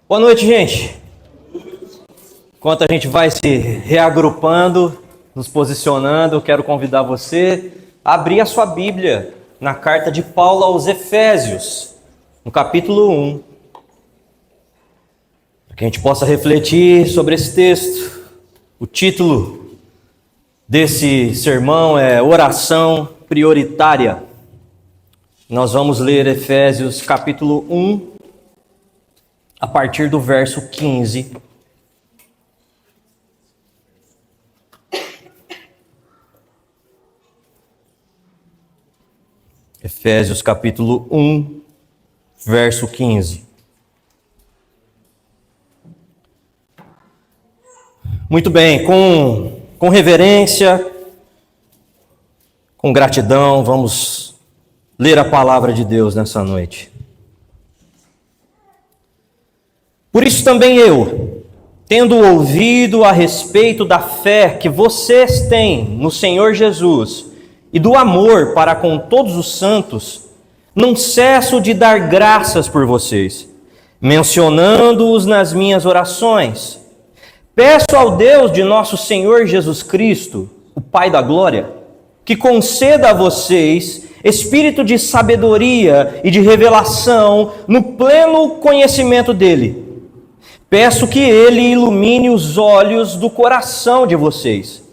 Boa noite, gente. Enquanto a gente vai se reagrupando, nos posicionando, eu quero convidar você a abrir a sua Bíblia na carta de Paulo aos Efésios, no capítulo 1, para que a gente possa refletir sobre esse texto. O título desse sermão é Oração Prioritária. Nós vamos ler Efésios capítulo 1, a partir do verso 15. Efésios capítulo 1, verso 15. Muito bem, com reverência, com gratidão, vamos ler a palavra de Deus nessa noite. Por isso também eu, tendo ouvido a respeito da fé que vocês têm no Senhor Jesus e do amor para com todos os santos, não cesso de dar graças por vocês, mencionando-os nas minhas orações. Peço ao Deus de nosso Senhor Jesus Cristo, o Pai da Glória, que conceda a vocês espírito de sabedoria e de revelação no pleno conhecimento dele. Peço que ele ilumine os olhos do coração de vocês,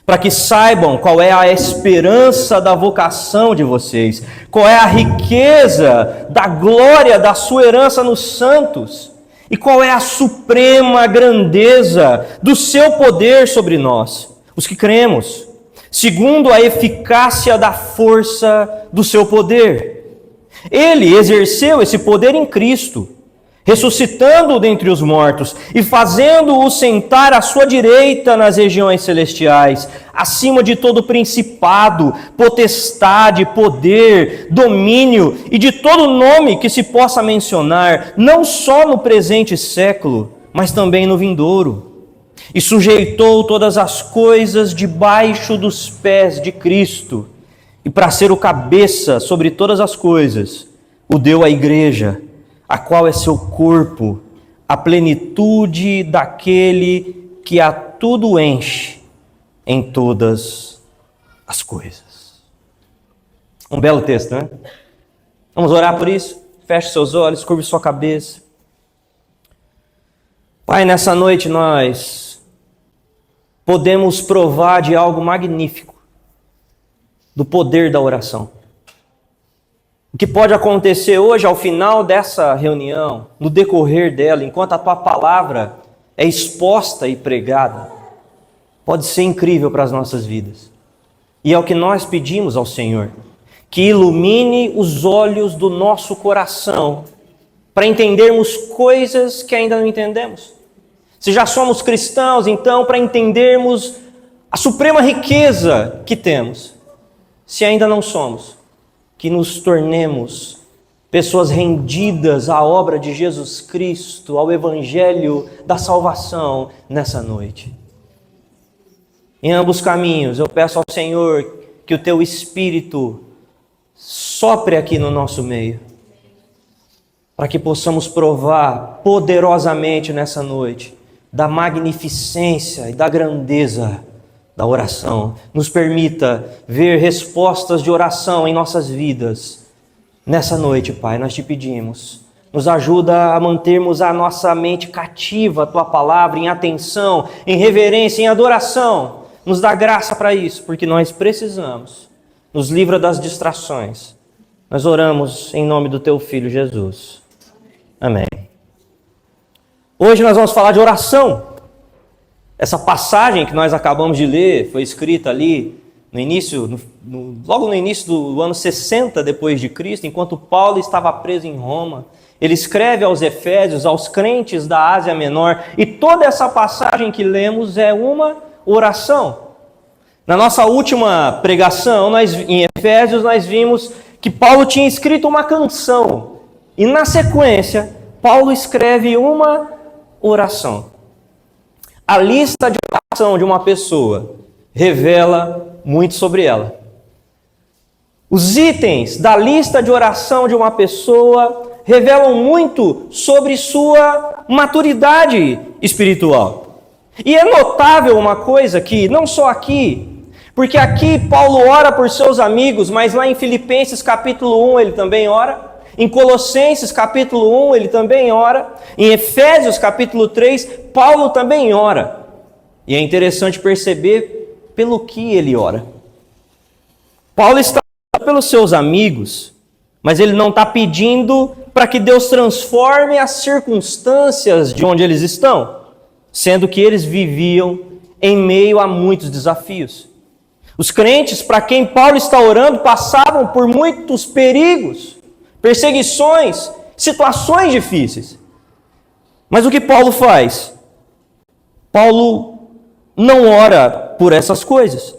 para que saibam qual é a esperança da vocação de vocês, qual é a riqueza da glória da sua herança nos santos, e qual é a suprema grandeza do seu poder sobre nós, os que cremos, segundo a eficácia da força do seu poder. Ele exerceu esse poder em Cristo, ressuscitando-o dentre os mortos e fazendo-o sentar à sua direita nas regiões celestiais, acima de todo principado, potestade, poder, domínio e de todo nome que se possa mencionar, não só no presente século, mas também no vindouro. E sujeitou todas as coisas debaixo dos pés de Cristo, e para ser o cabeça sobre todas as coisas, o deu à igreja, a qual é seu corpo, a plenitude daquele que a tudo enche em todas as coisas. Um belo texto, né? Vamos orar por isso? Feche seus olhos, curve sua cabeça. Pai, nessa noite nós podemos provar de algo magnífico, do poder da oração. O que pode acontecer hoje, ao final dessa reunião, no decorrer dela, enquanto a tua palavra é exposta e pregada, pode ser incrível para as nossas vidas. E é o que nós pedimos ao Senhor, que ilumine os olhos do nosso coração, para entendermos coisas que ainda não entendemos. Se já somos cristãos, então, para entendermos a suprema riqueza que temos. Se ainda não somos, que nos tornemos pessoas rendidas à obra de Jesus Cristo, ao Evangelho da salvação nessa noite. Em ambos caminhos, eu peço ao Senhor que o Teu Espírito sopre aqui no nosso meio, para que possamos provar poderosamente nessa noite da magnificência e da grandeza da oração. Nos permita ver respostas de oração em nossas vidas. Nessa noite, Pai, nós te pedimos. Nos ajuda a mantermos a nossa mente cativa à Tua palavra, em atenção, em reverência, em adoração. Nos dá graça para isso, porque nós precisamos. Nos livra das distrações. Nós oramos em nome do Teu Filho Jesus. Amém. Hoje nós vamos falar de oração. Essa passagem que nós acabamos de ler foi escrita ali no início, logo no início do ano 60 depois de Cristo, enquanto Paulo estava preso em Roma. Ele escreve aos Efésios, aos crentes da Ásia Menor, e toda essa passagem que lemos é uma oração. Na nossa última pregação, em Efésios, nós vimos que Paulo tinha escrito uma canção, e na sequência, Paulo escreve uma oração. A lista de oração de uma pessoa revela muito sobre ela. Os itens da lista de oração de uma pessoa revelam muito sobre sua maturidade espiritual. E é notável uma coisa que, não só aqui, porque aqui Paulo ora por seus amigos, mas lá em Filipenses capítulo 1 ele também ora, em Colossenses capítulo 1 ele também ora, em Efésios capítulo 3, Paulo também ora. E é interessante perceber pelo que ele ora. Paulo está orando pelos seus amigos, mas ele não está pedindo para que Deus transforme as circunstâncias de onde eles estão, sendo que eles viviam em meio a muitos desafios. Os crentes para quem Paulo está orando passavam por muitos perigos, perseguições, situações difíceis. Mas o que Paulo faz? Paulo não ora por essas coisas.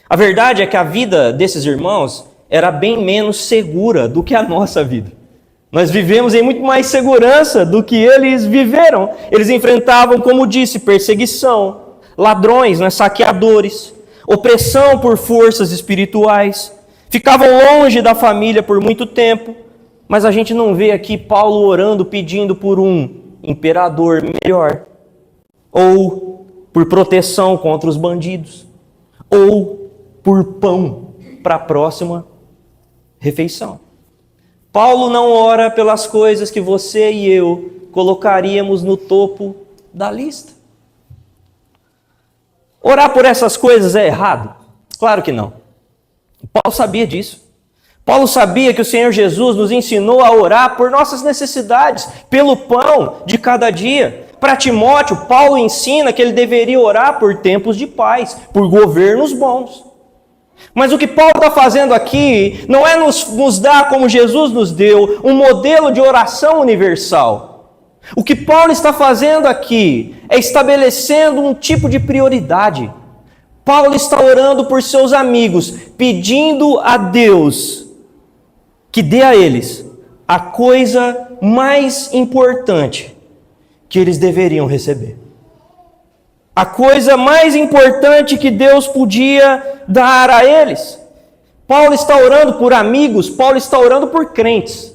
A verdade é que a vida desses irmãos era bem menos segura do que a nossa vida. Nós vivemos em muito mais segurança do que eles viveram. Eles enfrentavam, como disse, perseguição, ladrões, saqueadores, opressão por forças espirituais, ficavam longe da família por muito tempo, mas a gente não vê aqui Paulo orando, pedindo por um imperador melhor, ou por proteção contra os bandidos, ou por pão para a próxima refeição. Paulo não ora pelas coisas que você e eu colocaríamos no topo da lista. Orar por essas coisas é errado? Claro que não. Paulo sabia disso. Paulo sabia que o Senhor Jesus nos ensinou a orar por nossas necessidades, pelo pão de cada dia. Para Timóteo, Paulo ensina que ele deveria orar por tempos de paz, por governos bons. Mas o que Paulo está fazendo aqui não é nos dar, como Jesus nos deu, um modelo de oração universal. O que Paulo está fazendo aqui é estabelecendo um tipo de prioridade. Paulo está orando por seus amigos, pedindo a Deus que dê a eles a coisa mais importante que eles deveriam receber. A coisa mais importante que Deus podia dar a eles. Paulo está orando por amigos, Paulo está orando por crentes.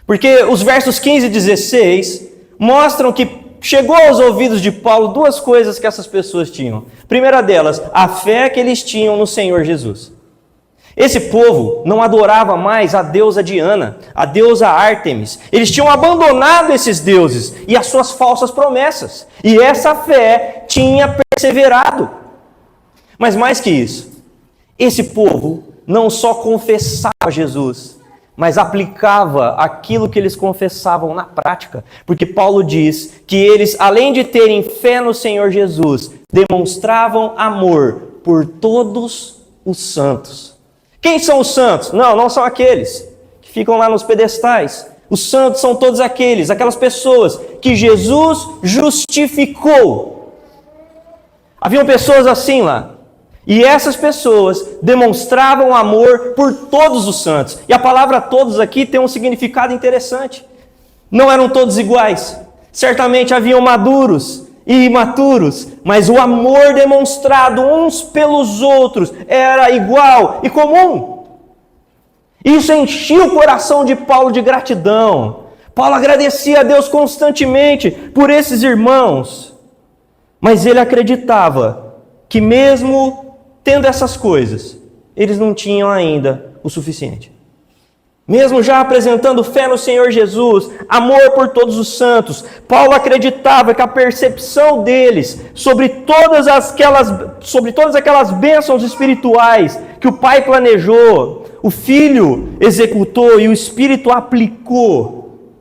Porque os versos 15 e 16 mostram que chegou aos ouvidos de Paulo duas coisas que essas pessoas tinham. Primeira delas, a fé que eles tinham no Senhor Jesus. Esse povo não adorava mais a deusa Diana, a deusa Ártemis. Eles tinham abandonado esses deuses e as suas falsas promessas. E essa fé tinha perseverado. Mas mais que isso, esse povo não só confessava Jesus, mas aplicava aquilo que eles confessavam na prática. Porque Paulo diz que eles, além de terem fé no Senhor Jesus, demonstravam amor por todos os santos. Quem são os santos? Não são aqueles que ficam lá nos pedestais. Os santos são todos aquelas pessoas que Jesus justificou. Haviam pessoas assim lá. E essas pessoas demonstravam amor por todos os santos. E a palavra todos aqui tem um significado interessante. Não eram todos iguais. Certamente haviam maduros e imaturos, mas o amor demonstrado uns pelos outros era igual e comum. Isso enchia o coração de Paulo de gratidão. Paulo agradecia a Deus constantemente por esses irmãos, mas ele acreditava que mesmo tendo essas coisas, eles não tinham ainda o suficiente. Mesmo já apresentando fé no Senhor Jesus, amor por todos os santos, Paulo acreditava que a percepção deles sobre todas aquelas bênçãos espirituais que o Pai planejou, o Filho executou e o Espírito aplicou,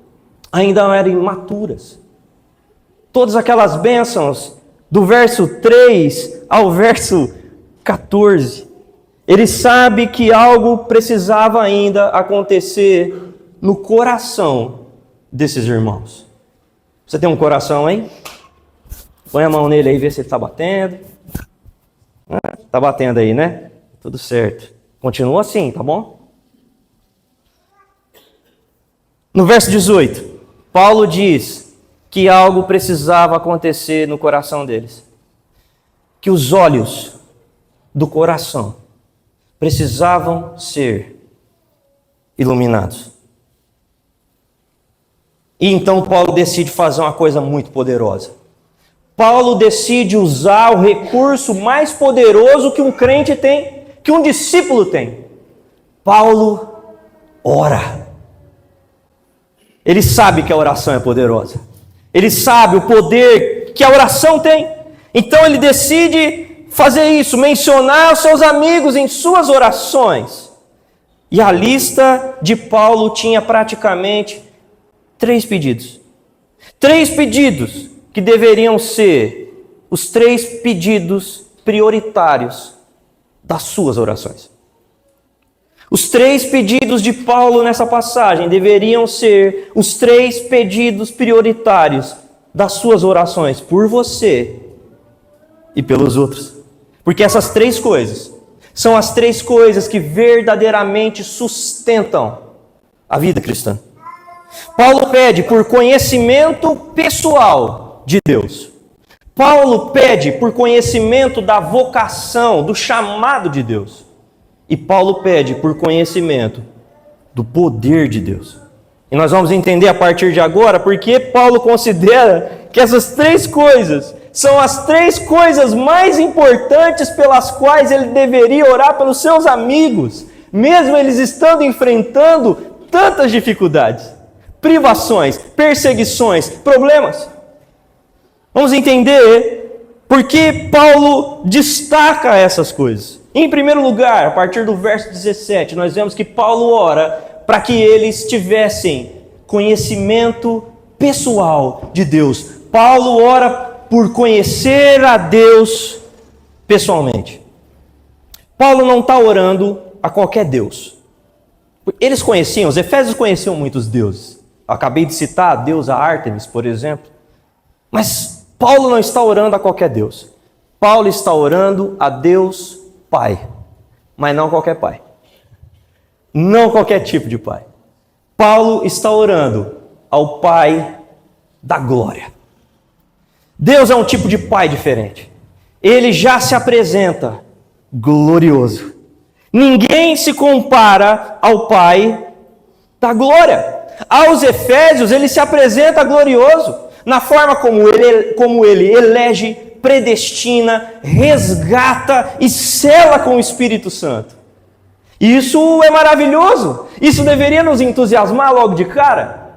ainda eram imaturas. Todas aquelas bênçãos, do verso 3 ao verso 14, ele sabe que algo precisava ainda acontecer no coração desses irmãos. Você tem um coração aí? Põe a mão nele aí, vê se ele está batendo. Está batendo aí, né? Tudo certo. Continua assim, tá bom? No verso 18, Paulo diz que algo precisava acontecer no coração deles. Que os olhos do coração precisavam ser iluminados. E então Paulo decide fazer uma coisa muito poderosa. Paulo decide usar o recurso mais poderoso que um crente tem, que um discípulo tem. Paulo ora. Ele sabe que a oração é poderosa. Ele sabe o poder que a oração tem. Então ele decide fazer isso, mencionar os seus amigos em suas orações. E a lista de Paulo tinha praticamente 3 pedidos. 3 pedidos que deveriam ser os 3 pedidos prioritários das suas orações. Os 3 pedidos de Paulo nessa passagem deveriam ser os 3 pedidos prioritários das suas orações por você e pelos outros. Porque essas 3 coisas são as 3 coisas que verdadeiramente sustentam a vida cristã. Paulo pede por conhecimento pessoal de Deus. Paulo pede por conhecimento da vocação, do chamado de Deus. E Paulo pede por conhecimento do poder de Deus. E nós vamos entender a partir de agora porque Paulo considera que essas 3 coisas são as 3 coisas mais importantes pelas quais ele deveria orar pelos seus amigos, mesmo eles estando enfrentando tantas dificuldades, privações, perseguições, problemas. Vamos entender por que Paulo destaca essas coisas. Em primeiro lugar, a partir do verso 17, nós vemos que Paulo ora para que eles tivessem conhecimento pessoal de Deus. Paulo ora por conhecer a Deus pessoalmente. Paulo não está orando a qualquer Deus. Eles conheciam, os efésios conheciam muitos deuses. Eu acabei de citar a deusa Ártemis, por exemplo. Mas Paulo não está orando a qualquer Deus. Paulo está orando a Deus Pai, mas não qualquer pai. Não qualquer tipo de pai. Paulo está orando ao Pai da glória. Deus é um tipo de pai diferente. Ele já se apresenta glorioso. Ninguém se compara ao Pai da glória. Aos Efésios, ele se apresenta glorioso na forma como ele elege, predestina, resgata e sela com o Espírito Santo. Isso é maravilhoso. Isso deveria nos entusiasmar logo de cara.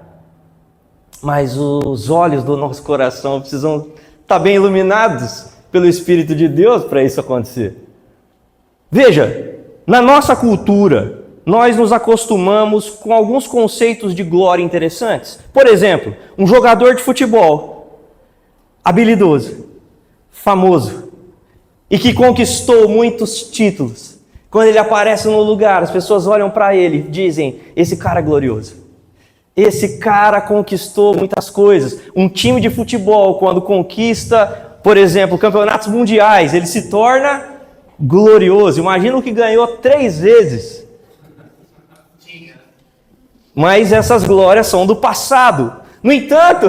Mas os olhos do nosso coração precisam estar bem iluminados pelo Espírito de Deus para isso acontecer. Veja, na nossa cultura, nós nos acostumamos com alguns conceitos de glória interessantes. Por exemplo, um jogador de futebol habilidoso, famoso e que conquistou muitos títulos. Quando ele aparece no lugar, as pessoas olham para ele e dizem: esse cara é glorioso. Esse cara conquistou muitas coisas. Um time de futebol, quando conquista, por exemplo, campeonatos mundiais, ele se torna glorioso. Imagina o que ganhou 3 vezes. Mas essas glórias são do passado. No entanto,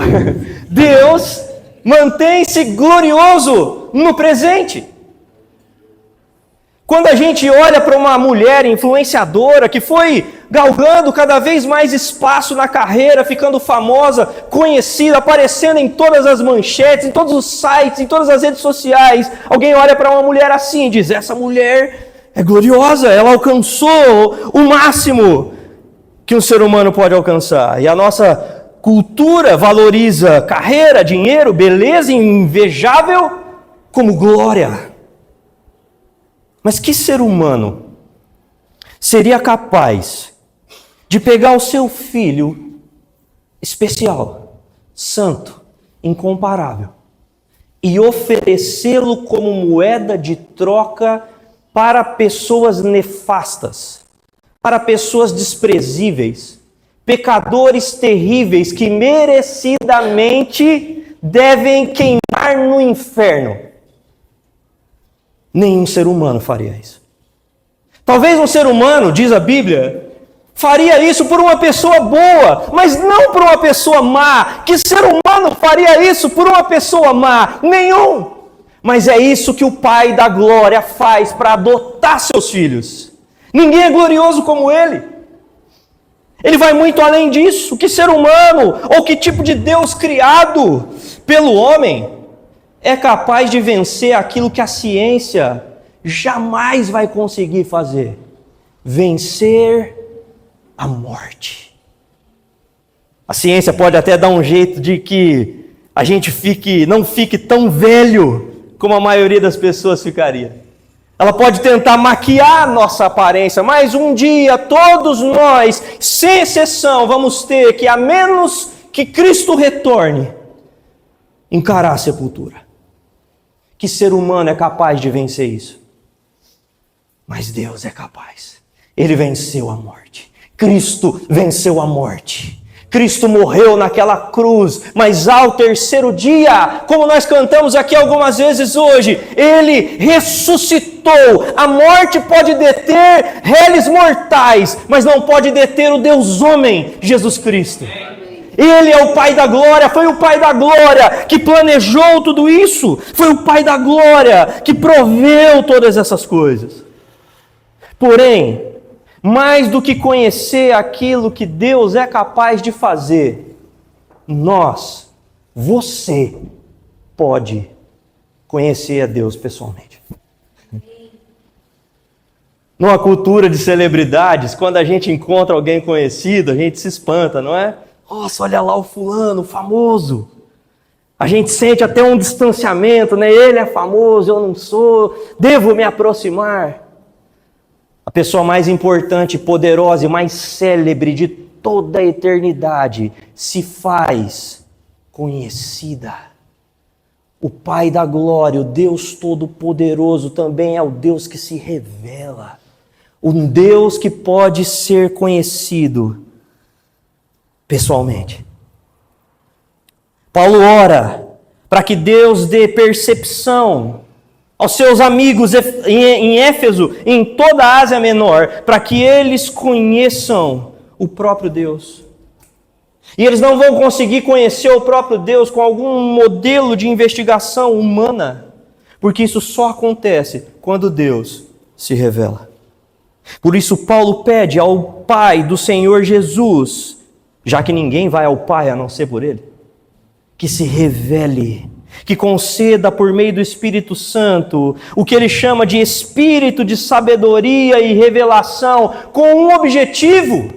Deus mantém-se glorioso no presente. Quando a gente olha para uma mulher influenciadora que foi galgando cada vez mais espaço na carreira, ficando famosa, conhecida, aparecendo em todas as manchetes, em todos os sites, em todas as redes sociais, alguém olha para uma mulher assim e diz: essa mulher é gloriosa, ela alcançou o máximo que um ser humano pode alcançar. E a nossa cultura valoriza carreira, dinheiro, beleza invejável como glória. Mas que ser humano seria capaz de pegar o seu filho especial, santo, incomparável, e oferecê-lo como moeda de troca para pessoas nefastas, para pessoas desprezíveis, pecadores terríveis que merecidamente devem queimar no inferno? Nenhum ser humano faria isso. Talvez um ser humano, diz a Bíblia, faria isso por uma pessoa boa, mas não por uma pessoa má. Que ser humano faria isso por uma pessoa má? Nenhum. Mas é isso que o Pai da glória faz para adotar seus filhos. Ninguém é glorioso como ele. Ele vai muito além disso. Que ser humano ou que tipo de Deus criado pelo homem é capaz de vencer aquilo que a ciência jamais vai conseguir fazer? Vencer a morte. A ciência pode até dar um jeito de que a gente não fique tão velho como a maioria das pessoas ficaria. Ela pode tentar maquiar nossa aparência, mas um dia todos nós, sem exceção, vamos ter que, a menos que Cristo retorne, encarar a sepultura. Que ser humano é capaz de vencer isso? Mas Deus é capaz. Ele venceu a morte. Cristo venceu a morte. Cristo morreu naquela cruz, mas ao terceiro dia, como nós cantamos aqui algumas vezes hoje, Ele ressuscitou. A morte pode deter réis mortais, mas não pode deter o Deus homem, Jesus Cristo. Ele é o Pai da glória, foi o Pai da glória que planejou tudo isso, foi o Pai da glória que proveu todas essas coisas. Porém, mais do que conhecer aquilo que Deus é capaz de fazer, você pode conhecer a Deus pessoalmente. Numa cultura de celebridades, quando a gente encontra alguém conhecido, a gente se espanta, não é? Nossa, olha lá o fulano, famoso. A gente sente até um distanciamento, né? Ele é famoso, eu não sou, devo me aproximar. A pessoa mais importante, poderosa e mais célebre de toda a eternidade se faz conhecida. O Pai da glória, o Deus Todo-Poderoso, também é o Deus que se revela. Um Deus que pode ser conhecido pessoalmente. Paulo ora para que Deus dê percepção aos seus amigos em Éfeso e em toda a Ásia Menor, para que eles conheçam o próprio Deus. E eles não vão conseguir conhecer o próprio Deus com algum modelo de investigação humana, porque isso só acontece quando Deus se revela. Por isso Paulo pede ao Pai do Senhor Jesus, já que ninguém vai ao Pai a não ser por Ele, que se revele, que conceda por meio do Espírito Santo o que ele chama de espírito de sabedoria e revelação, com um objetivo: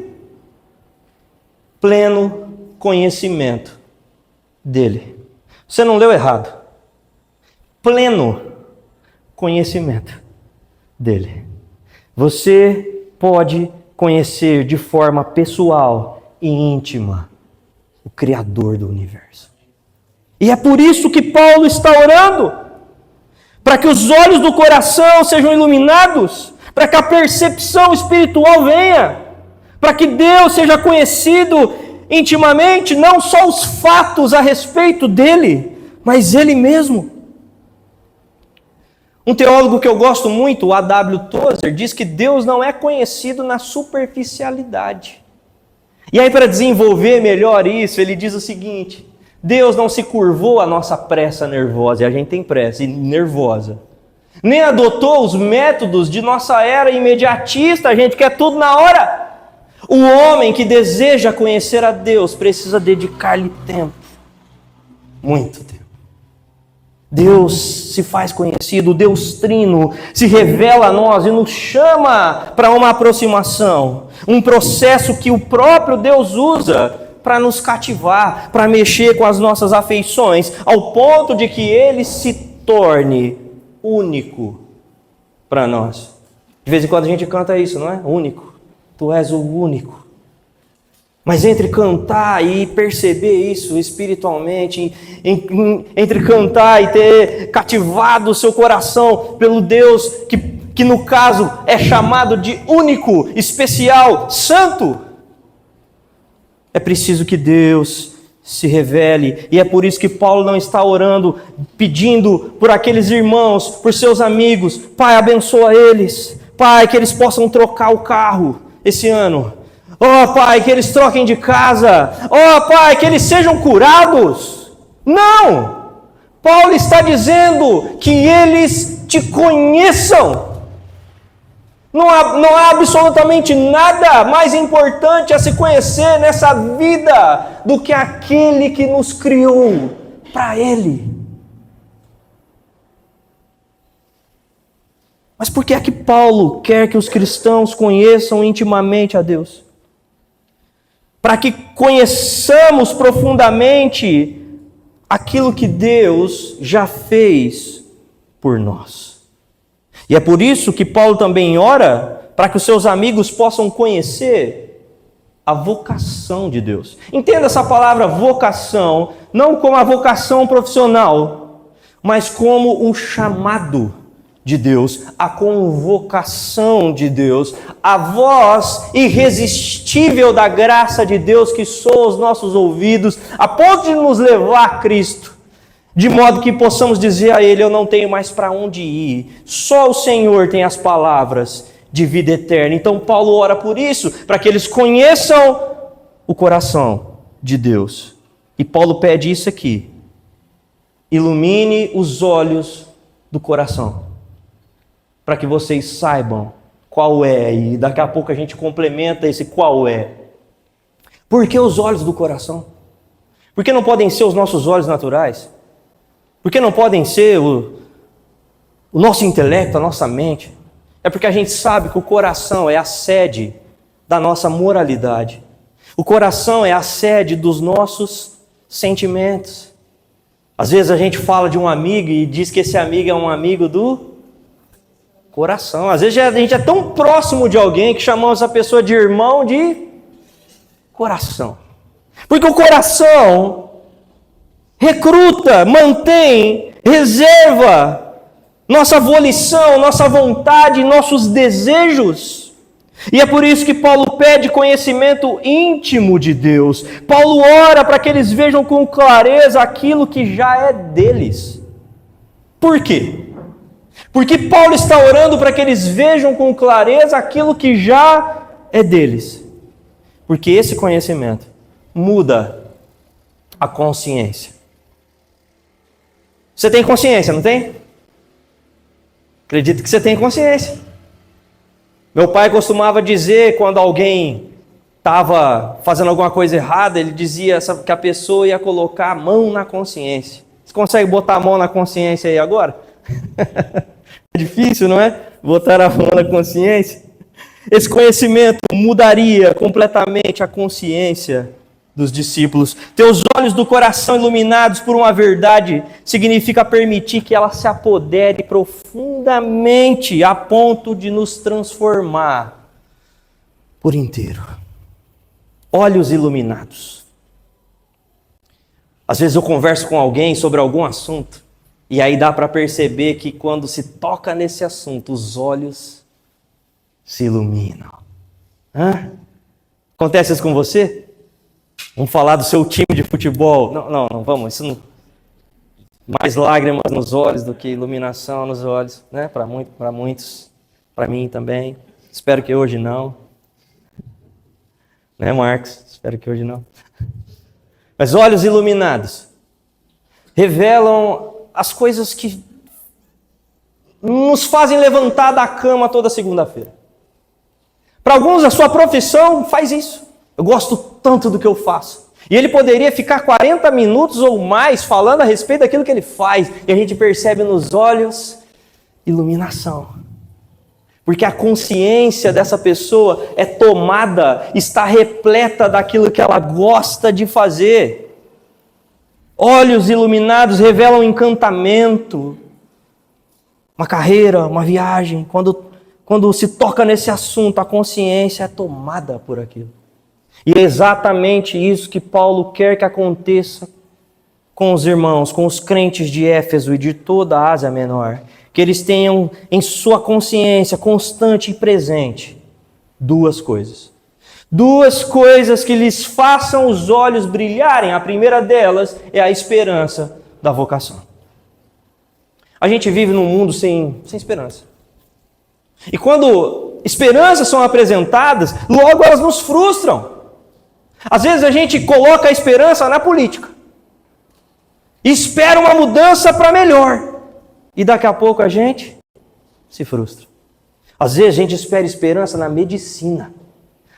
pleno conhecimento dele. Você não leu errado. Pleno conhecimento dele. Você pode conhecer de forma pessoal e íntima o Criador do universo. E é por isso que Paulo está orando, para que os olhos do coração sejam iluminados, para que a percepção espiritual venha, para que Deus seja conhecido intimamente, não só os fatos a respeito dele, mas ele mesmo. Um teólogo que eu gosto muito, o A.W. Tozer, diz que Deus não é conhecido na superficialidade. E aí, para desenvolver melhor isso, ele diz o seguinte: Deus não se curvou à nossa pressa nervosa, e a gente tem pressa e nervosa, nem adotou os métodos de nossa era imediatista, a gente quer tudo na hora. O homem que deseja conhecer a Deus precisa dedicar-lhe tempo, muito tempo. Deus se faz conhecido, o Deus Trino se revela a nós e nos chama para uma aproximação, um processo que o próprio Deus usa para nos cativar, para mexer com as nossas afeições, ao ponto de que Ele se torne único para nós. De vez em quando a gente canta isso, não é? Único. Tu és o único. Mas entre cantar e perceber isso espiritualmente, entre cantar e ter cativado o seu coração pelo Deus que no caso é chamado de único, especial, santo, é preciso que Deus se revele. E é por isso que Paulo não está orando, pedindo por aqueles irmãos, por seus amigos: Pai, abençoa eles. Pai, que eles possam trocar o carro esse ano. Oh, Pai, que eles troquem de casa. Oh, Pai, que eles sejam curados. Não! Paulo está dizendo que eles te conheçam. Não há absolutamente nada mais importante a se conhecer nessa vida do que aquele que nos criou para Ele. Mas por que é que Paulo quer que os cristãos conheçam intimamente a Deus? Para que conheçamos profundamente aquilo que Deus já fez por nós. E é por isso que Paulo também ora para que os seus amigos possam conhecer a vocação de Deus. Entenda essa palavra vocação, não como a vocação profissional, mas como o chamado de Deus, a convocação de Deus, a voz irresistível da graça de Deus que soa aos nossos ouvidos, a ponto de nos levar a Cristo, de modo que possamos dizer a Ele: eu não tenho mais para onde ir, só o Senhor tem as palavras de vida eterna. Então Paulo ora por isso, para que eles conheçam o coração de Deus. E Paulo pede isso aqui: ilumine os olhos do coração, para que vocês saibam qual é, e daqui a pouco a gente complementa esse qual é. Por que os olhos do coração? Por que não podem ser os nossos olhos naturais? Por que não podem ser o nosso intelecto, a nossa mente? É porque a gente sabe que o coração é a sede da nossa moralidade. O coração é a sede dos nossos sentimentos. Às vezes a gente fala de um amigo e diz que esse amigo é um amigo do coração. Às vezes a gente é tão próximo de alguém que chamamos essa pessoa de irmão de coração. Porque o coração recruta, mantém, reserva nossa volição, nossa vontade, nossos desejos. E é por isso que Paulo pede conhecimento íntimo de Deus. Paulo ora para que eles vejam com clareza aquilo que já é deles. Por quê? Porque Paulo está orando para que eles vejam com clareza aquilo que já é deles. Porque esse conhecimento muda a consciência. Você tem consciência, não tem? Acredito que você tem consciência. Meu pai costumava dizer, quando alguém estava fazendo alguma coisa errada, ele dizia que a pessoa ia colocar a mão na consciência. Você consegue botar a mão na consciência aí agora? É difícil, não é? Botar a mão na consciência. Esse conhecimento mudaria completamente a consciência dos discípulos. Ter os olhos do coração iluminados por uma verdade significa permitir que ela se apodere profundamente a ponto de nos transformar por inteiro. Olhos iluminados. Às vezes eu converso com alguém sobre algum assunto e aí dá para perceber que quando se toca nesse assunto, os olhos se iluminam. Acontece isso com você? Vamos falar do seu time de futebol. Não, vamos. Isso não... Mais lágrimas nos olhos do que iluminação nos olhos, né? Para muitos, para mim também. Espero que hoje não. Né, Marcos? Espero que hoje não. Mas olhos iluminados revelam as coisas que nos fazem levantar da cama toda segunda-feira. Para alguns, a sua profissão faz isso. Eu gosto tanto do que eu faço. E ele poderia ficar 40 minutos ou mais falando a respeito daquilo que ele faz. E a gente percebe nos olhos iluminação. Porque a consciência dessa pessoa é tomada, está repleta daquilo que ela gosta de fazer. Olhos iluminados revelam encantamento, uma carreira, uma viagem. Quando se toca nesse assunto, a consciência é tomada por aquilo. E é exatamente isso que Paulo quer que aconteça com os irmãos, com os crentes de Éfeso e de toda a Ásia Menor. Que eles tenham em sua consciência constante e presente duas coisas. Duas coisas que lhes façam os olhos brilharem. A primeira delas é a esperança da vocação. A gente vive num mundo sem esperança. E quando esperanças são apresentadas, logo elas nos frustram. Às vezes a gente coloca a esperança na política. E espera uma mudança para melhor. E daqui a pouco a gente se frustra. Às vezes a gente espera esperança na medicina.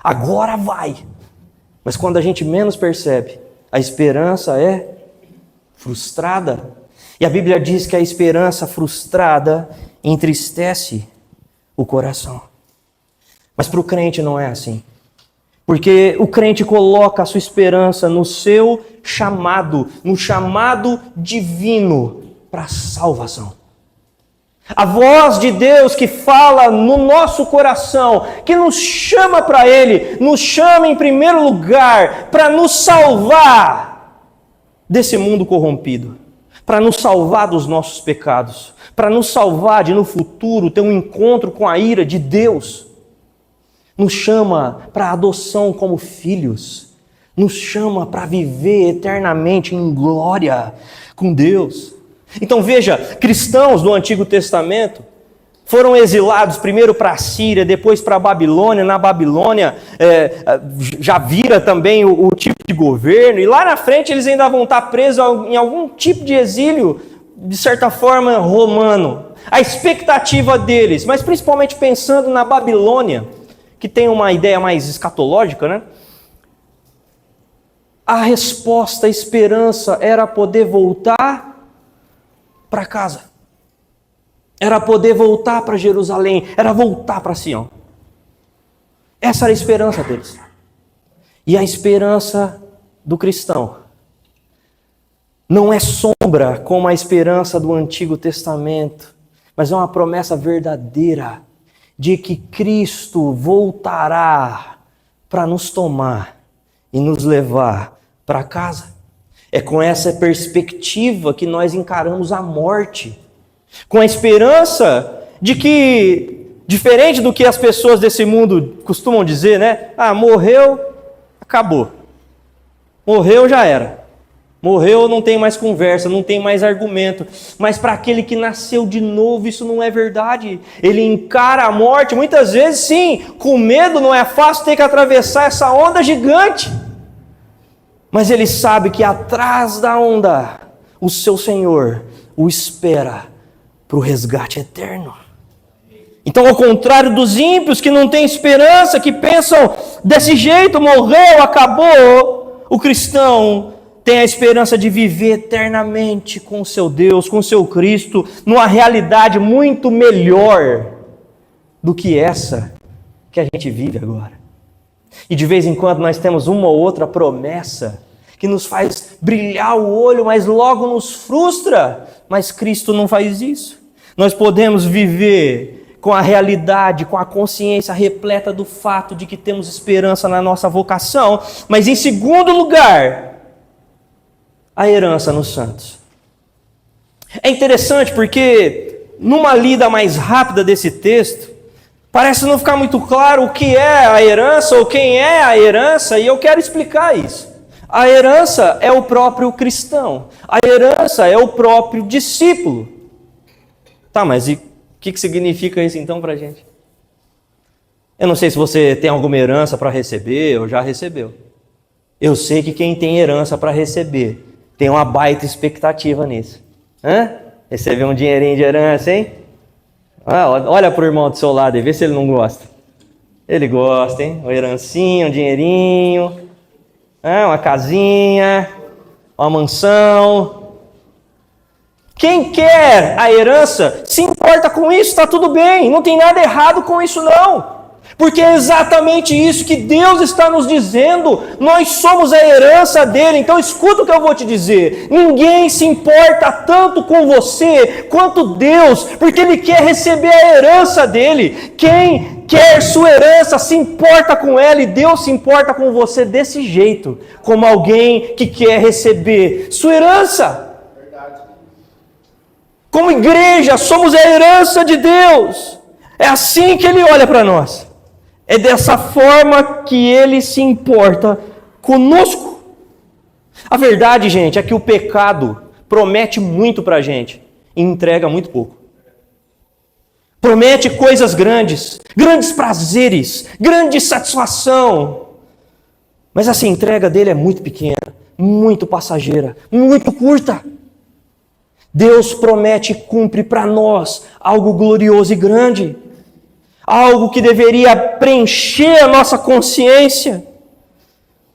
Agora vai. Mas quando a gente menos percebe, a esperança é frustrada. E a Bíblia diz que a esperança frustrada entristece o coração. Mas para o crente não é assim. Porque o crente coloca a sua esperança no seu chamado, no chamado divino para a salvação. A voz de Deus que fala no nosso coração, que nos chama para Ele, nos chama em primeiro lugar para nos salvar desse mundo corrompido, para nos salvar dos nossos pecados, para nos salvar de no futuro ter um encontro com a ira de Deus. Nos chama para a adoção como filhos, nos chama para viver eternamente em glória com Deus. Então veja, cristãos do Antigo Testamento foram exilados primeiro para a Síria, depois para a Babilônia. Na Babilônia já vira também o tipo de governo, e lá na frente eles ainda vão estar presos em algum tipo de exílio, de certa forma romano. A expectativa deles, mas principalmente pensando na Babilônia, que tem uma ideia mais escatológica, né? A resposta, a esperança era poder voltar para casa. Era poder voltar para Jerusalém, era voltar para Sião. Essa era a esperança deles. E a esperança do cristão não é sombra como a esperança do Antigo Testamento, mas é uma promessa verdadeira de que Cristo voltará para nos tomar e nos levar para casa. É com essa perspectiva que nós encaramos a morte, com a esperança de que, diferente do que as pessoas desse mundo costumam dizer, né? Ah, morreu, acabou. Morreu, já era. Morreu, não tem mais conversa, não tem mais argumento. Mas para aquele que nasceu de novo, isso não é verdade. Ele encara a morte, muitas vezes sim, com medo, não é fácil ter que atravessar essa onda gigante. Mas ele sabe que atrás da onda, o seu Senhor o espera para o resgate eterno. Então, ao contrário dos ímpios que não têm esperança, que pensam desse jeito, morreu, acabou, o cristão tem a esperança de viver eternamente com o seu Deus, com o seu Cristo, numa realidade muito melhor do que essa que a gente vive agora. E de vez em quando nós temos uma ou outra promessa que nos faz brilhar o olho, mas logo nos frustra. Mas Cristo não faz isso. Nós podemos viver com a realidade, com a consciência repleta do fato de que temos esperança na nossa vocação, mas em segundo lugar, a herança nos santos. É interessante porque, numa lida mais rápida desse texto, parece não ficar muito claro o que é a herança ou quem é a herança, e eu quero explicar isso. A herança é o próprio cristão, a herança é o próprio discípulo. Tá, mas e o que significa isso então para a gente? Eu não sei se você tem alguma herança para receber ou já recebeu. Eu sei que quem tem herança para receber tem uma baita expectativa nisso. Receber um dinheirinho de herança, hein? Olha pro irmão do seu lado e vê se ele não gosta. Ele gosta, hein? Uma herancinha, um dinheirinho, uma casinha, uma mansão. Quem quer a herança se importa com isso, está tudo bem, não tem nada errado com isso não. Porque é exatamente isso que Deus está nos dizendo, nós somos a herança dele. Então escuta o que eu vou te dizer, ninguém se importa tanto com você quanto Deus, porque Ele quer receber a herança dele. Quem quer sua herança se importa com ela, e Deus se importa com você desse jeito, como alguém que quer receber sua herança. Como igreja, somos a herança de Deus, é assim que Ele olha para nós. É dessa forma que Ele se importa conosco. A verdade, gente, é que o pecado promete muito para a gente e entrega muito pouco. Promete coisas grandes, grandes prazeres, grande satisfação. Mas essa entrega dele é muito pequena, muito passageira, muito curta. Deus promete e cumpre para nós algo glorioso e grande. algo que deveria preencher a nossa consciência.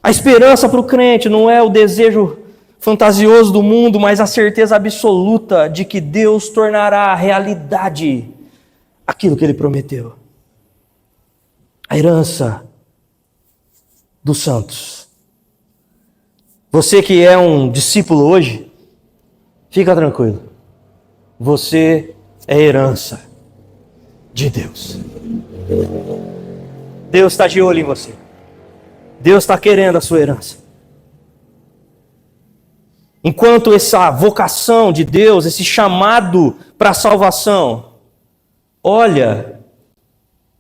A esperança para o crente não é o desejo fantasioso do mundo, mas a certeza absoluta de que Deus tornará realidade aquilo que Ele prometeu. A herança dos santos. Você que é um discípulo hoje, fica tranquilo. Você é herança de Deus. Deus está de olho em você. Deus está querendo a sua herança. Enquanto essa vocação de Deus, esse chamado para a salvação, olha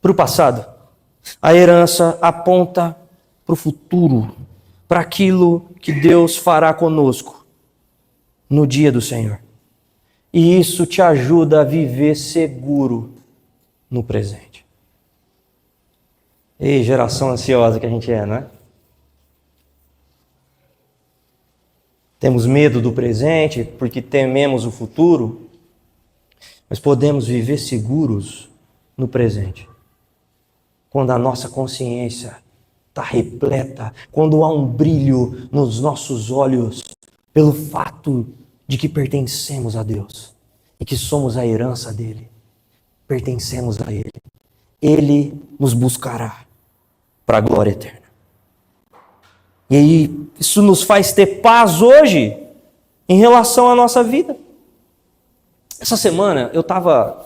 para o passado, a herança aponta para o futuro, para aquilo que Deus fará conosco no dia do Senhor. E isso te ajuda a viver seguro no presente. Ei, geração ansiosa que a gente é, não é? Temos medo do presente porque tememos o futuro, mas podemos viver seguros no presente. Quando a nossa consciência está repleta, quando há um brilho nos nossos olhos pelo fato de que pertencemos a Deus e que somos a herança dele, pertencemos a Ele. Ele nos buscará para a glória eterna. E aí, isso nos faz ter paz hoje em relação à nossa vida. Essa semana eu estava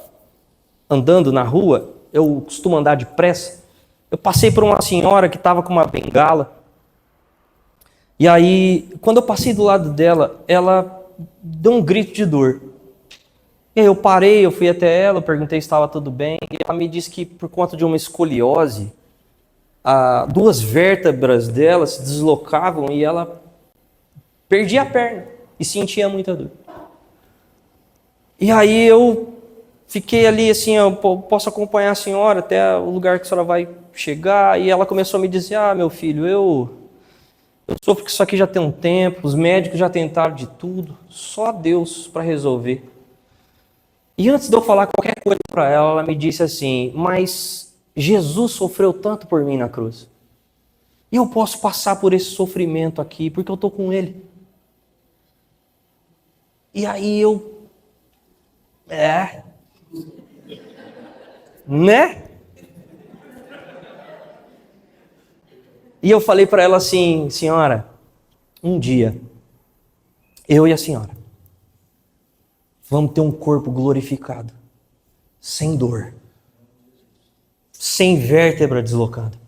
andando na rua, eu costumo andar depressa, eu passei por uma senhora que estava com uma bengala. E aí, quando eu passei do lado dela, ela deu um grito de dor. E aí eu parei, eu fui até ela, eu perguntei se estava tudo bem, e ela me disse que por conta de uma escoliose, duas vértebras dela se deslocavam e ela perdia a perna e sentia muita dor. E aí eu fiquei ali assim, eu posso acompanhar a senhora até o lugar que a senhora vai chegar, e ela começou a me dizer, meu filho, eu sofro com isso aqui já tem um tempo, os médicos já tentaram de tudo, só Deus para resolver. E antes de eu falar qualquer coisa para ela, ela me disse assim, mas Jesus sofreu tanto por mim na cruz. E eu posso passar por esse sofrimento aqui, porque eu estou com Ele. E aí eu... Né? E eu falei para ela assim, senhora, um dia, eu e a senhora, vamos ter um corpo glorificado, sem dor, sem vértebra deslocada,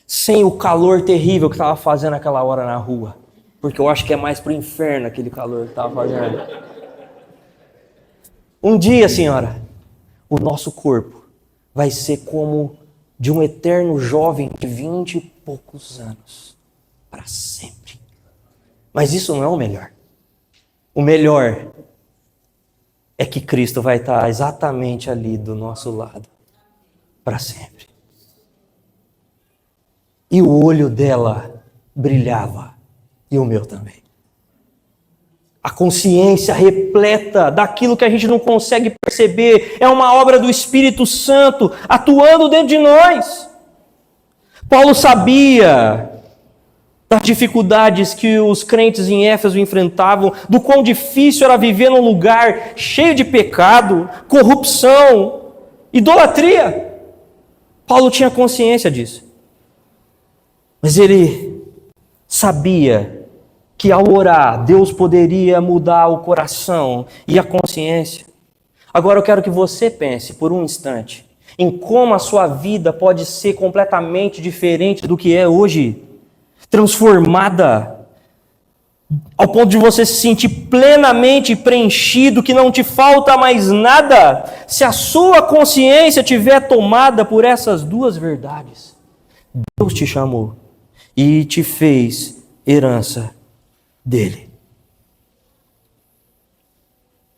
sem o calor terrível que estava fazendo aquela hora na rua, porque eu acho que é mais pro inferno aquele calor que estava fazendo. Um dia, senhora, o nosso corpo vai ser como de um eterno jovem de 20 e poucos anos, para sempre. Mas isso não é o melhor. O melhor é que Cristo vai estar exatamente ali do nosso lado, para sempre. E o olho dela brilhava, e o meu também. A consciência repleta daquilo que a gente não consegue perceber é uma obra do Espírito Santo atuando dentro de nós. Paulo sabia das dificuldades que os crentes em Éfeso enfrentavam, do quão difícil era viver num lugar cheio de pecado, corrupção, idolatria. Paulo tinha consciência disso. Mas ele sabia que ao orar, Deus poderia mudar o coração e a consciência. Agora eu quero que você pense por um instante em como a sua vida pode ser completamente diferente do que é hoje, transformada, ao ponto de você se sentir plenamente preenchido, que não te falta mais nada, se a sua consciência estiver tomada por essas duas verdades. Deus te chamou e te fez herança dele.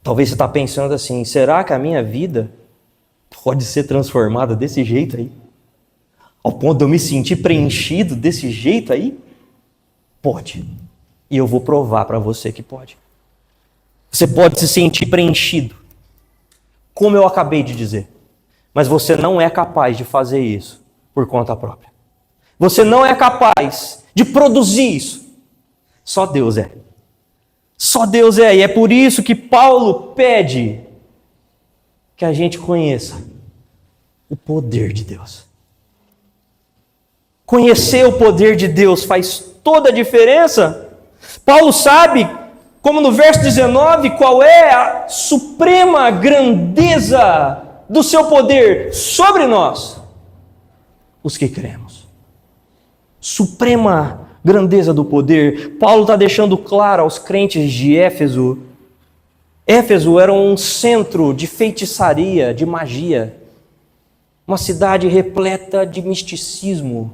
Talvez você está pensando assim, será que a minha vida pode ser transformada desse jeito aí? Ao ponto de eu me sentir preenchido desse jeito aí? Pode. E eu vou provar para você que pode. Você pode se sentir preenchido, como eu acabei de dizer. Mas você não é capaz de fazer isso por conta própria. Você não é capaz de produzir isso. Só Deus é. Só Deus é. E é por isso que Paulo pede que a gente conheça o poder de Deus. Conhecer o poder de Deus faz toda a diferença. Paulo sabe, como no verso 19, qual é a suprema grandeza do seu poder sobre nós, os que cremos. Suprema grandeza do poder. Paulo está deixando claro aos crentes de Éfeso. Éfeso era um centro de feitiçaria, de magia. Uma cidade repleta de misticismo,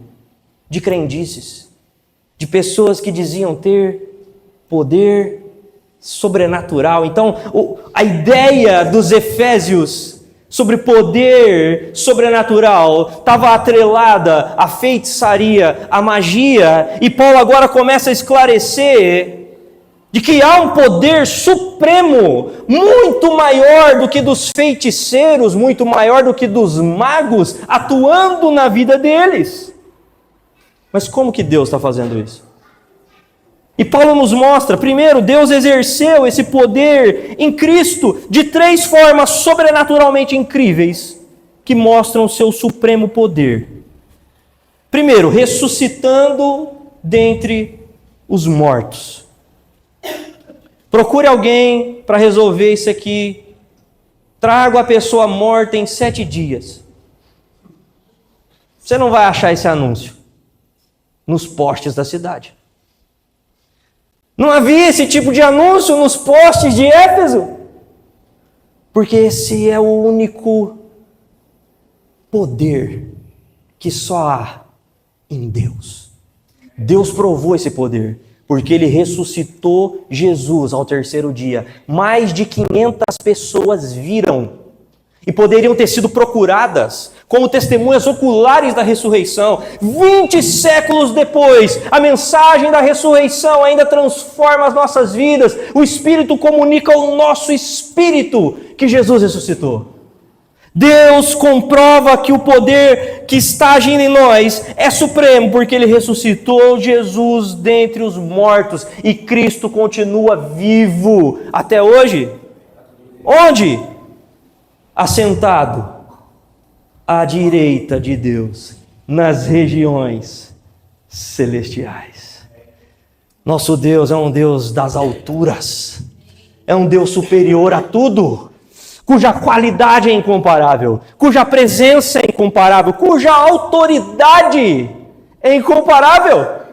de crendices, de pessoas que diziam ter poder sobrenatural. Então, a ideia dos efésios sobre poder sobrenatural estava atrelada à feitiçaria, à magia, e Paulo agora começa a esclarecer de que há um poder supremo, muito maior do que dos feiticeiros, muito maior do que dos magos, atuando na vida deles. Mas como que Deus está fazendo isso? E Paulo nos mostra, primeiro, Deus exerceu esse poder em Cristo de 3 formas sobrenaturalmente incríveis que mostram o seu supremo poder. Primeiro, ressuscitando dentre os mortos. Procure alguém para resolver isso aqui. Trago a pessoa morta em 7 dias. Você não vai achar esse anúncio nos postes da cidade. Não havia esse tipo de anúncio nos postes de Éfeso, porque esse é o único poder que só há em Deus. Deus provou esse poder, porque Ele ressuscitou Jesus ao 3º dia. Mais de 500 pessoas viram e poderiam ter sido procuradas como testemunhas oculares da ressurreição. 20 séculos depois, a mensagem da ressurreição ainda transforma as nossas vidas. O Espírito comunica ao nosso espírito que Jesus ressuscitou. Deus comprova que o poder que está agindo em nós é supremo, porque Ele ressuscitou Jesus dentre os mortos e Cristo continua vivo até hoje. Onde? Assentado à direita de Deus, nas regiões celestiais. Nosso Deus é um Deus das alturas, é um Deus superior a tudo, cuja qualidade é incomparável, cuja presença é incomparável, cuja autoridade é incomparável.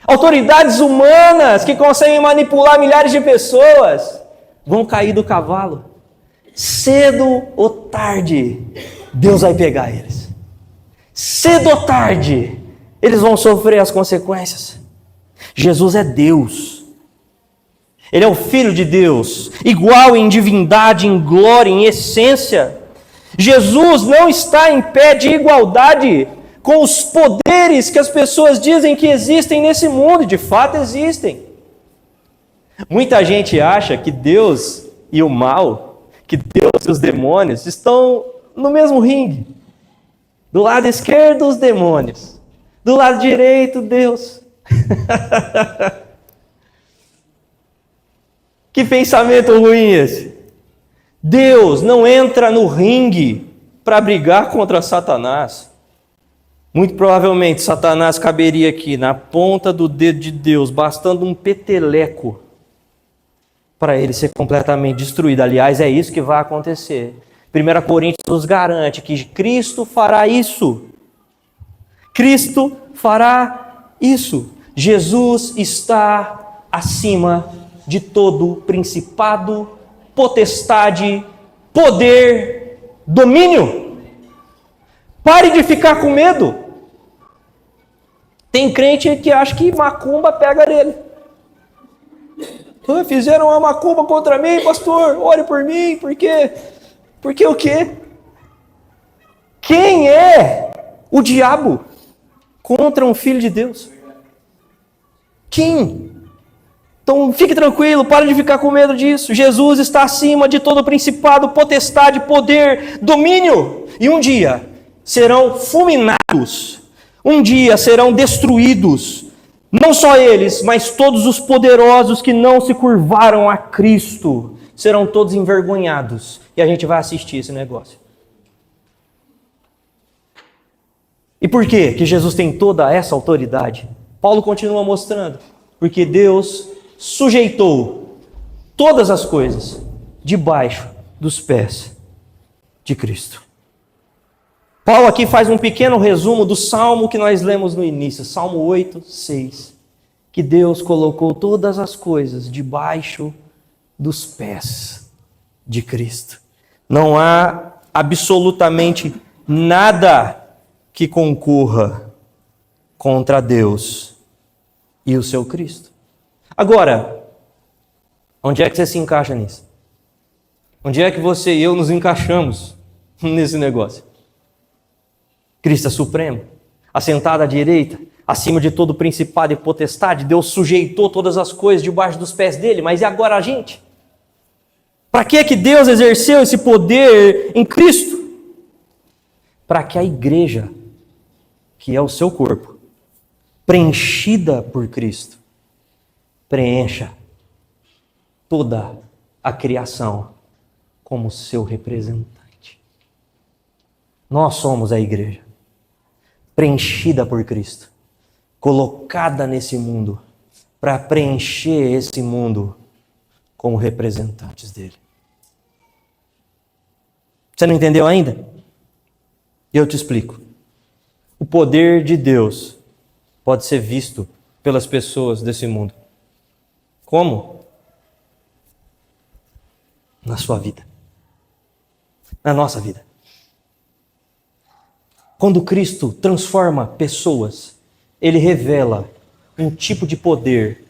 Autoridades humanas que conseguem manipular milhares de pessoas vão cair do cavalo. Cedo ou tarde, Deus vai pegar eles. Cedo ou tarde, eles vão sofrer as consequências. Jesus é Deus. Ele é o Filho de Deus, igual em divindade, em glória, em essência. Jesus não está em pé de igualdade com os poderes que as pessoas dizem que existem nesse mundo, e de fato existem. Muita gente acha que Deus e o mal, que Deus e os demônios estão no mesmo ringue. Do lado esquerdo, os demônios. Do lado direito, Deus. Que pensamento ruim esse. Deus não entra no ringue para brigar contra Satanás. Muito provavelmente Satanás caberia aqui na ponta do dedo de Deus, bastando um peteleco para ele ser completamente destruído. Aliás, é isso que vai acontecer. 1 Coríntios nos garante que Cristo fará isso. Cristo fará isso. Jesus está acima de todo principado, potestade, poder, domínio. Pare de ficar com medo. Tem crente que acha que macumba pega nele. Fizeram uma macumba contra mim, pastor, ore por mim, por quê? Porque o quê? Quem é o diabo contra um filho de Deus? Quem? Então fique tranquilo, pare de ficar com medo disso. Jesus está acima de todo principado, potestade, poder, domínio. E um dia serão fulminados, um dia serão destruídos. Não só eles, mas todos os poderosos que não se curvaram a Cristo serão todos envergonhados. E a gente vai assistir esse negócio. E por quê que Jesus tem toda essa autoridade? Paulo continua mostrando. Porque Deus sujeitou todas as coisas debaixo dos pés de Cristo. Paulo aqui faz um pequeno resumo do salmo que nós lemos no início, Salmo 8, 6. Que Deus colocou todas as coisas debaixo dos pés de Cristo. Não há absolutamente nada que concorra contra Deus e o seu Cristo. Agora, onde é que você se encaixa nisso? Onde é que você e eu nos encaixamos nesse negócio? Cristo é supremo, assentado à direita, acima de todo principado e potestade. Deus sujeitou todas as coisas debaixo dos pés dele, mas e agora a gente? Para que Deus exerceu esse poder em Cristo? Para que a igreja, que é o seu corpo, preenchida por Cristo, preencha toda a criação como seu representante. Nós somos a igreja, preenchida por Cristo, colocada nesse mundo para preencher esse mundo como representantes dele. Você não entendeu ainda? Eu te explico. O poder de Deus pode ser visto pelas pessoas desse mundo. Como? Na sua vida. Na nossa vida. Quando Cristo transforma pessoas, Ele revela um tipo de poder